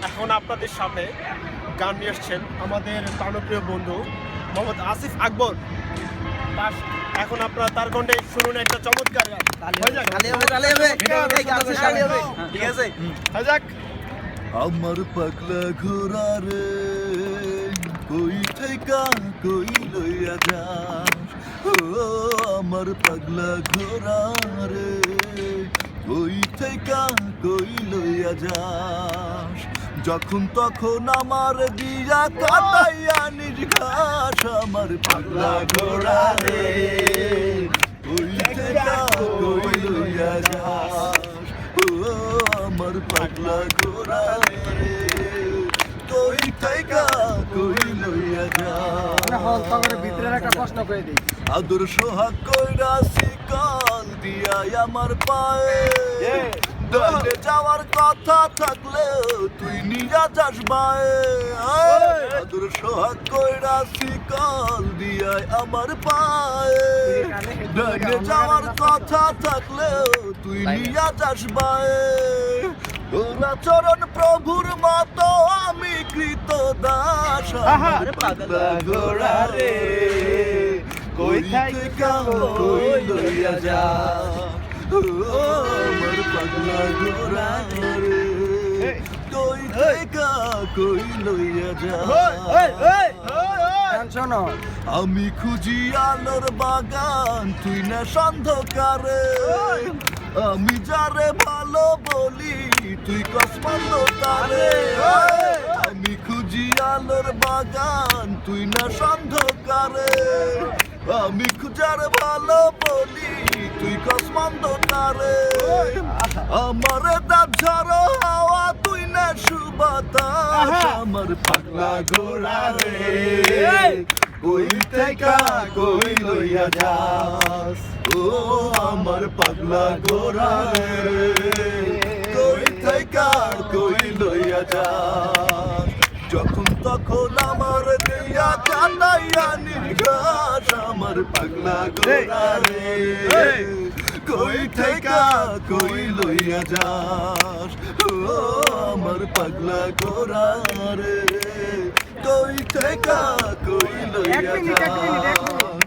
এখন আপনাদের সামনে গান নিয়ে এসছেন আমাদের প্রাণপ্রিয় বন্ধু মোহাম্মদ আসিফ আকবর। এখন আপনারা তার কণ্ঠে শুনুন একটা চমৎকার গান। ঠিক আছে, যাক। আমার পাগলা ঘোড়া রে কই থেকে কই লইয়া যাস, ও আমার পাগলা ঘোড়া রে কই থেকে কই লইয়া যাস, যখন তখন আমার দিয়া কাটাইয়া নিজ ঘাস, আমার পাগলা ঘোড়া রে কই থেকে কই লইয়া যাস, ও আমার পাগলা ঘোড়া রে কই থেকে কই লইয়া যাস। ভিতরে একটা প্রশ্ন করে দিই, আদর সোহাগ কইরা শিকল দিয়াই আমার পায়ে, ডাইনে যাওয়ার কথা থাকলেও তুই নিয়া যাস বায়ে, আদর সোহাগ কইরা শিকল দিয়াই আমার পায়ে, ডাইনে যাওয়ার কথা থাকলেও তুই নিয়া যাস বায়ে, তোরা চরণ প্রভুর মতো আমি কৃত দাস, আমার পাগলা ঘোড়া রে কই থেকে কই লইয়া যাস, ও আমার পাগলা ঘোড়া রে কই থেকে কই লইয়া যাস। শোনো, আমি খুঁজি আলোর বাগান তুই না সন্ধকারে, আমি যারে ভালো বলি তুই কসমন্দ তারে, আমি খুঁজি আলোর বাগান তুই না সন্ধকারে, আমি খুঁজার ভালো বলি তুই কসমন্দ তারে, আমার দাঁত ঝাড়ো হাওয়া তুই না সুবাতাস, আমার পাগলা ঘোড়া রে কই থেকে কই লইয়া যাস, ও আমার পাগলা ঘোড়া রে কই থেকে কই লইয়া যাস, যখন তখন আমার দিয়া কাটাইয়া নির্ঘাস, আমার পাগলা ঘোড়া রে কই থেকে কই লইয়া যাস, ও আমার পাগলা ঘোড়া রে কই থেকে কই লইয়া যাস।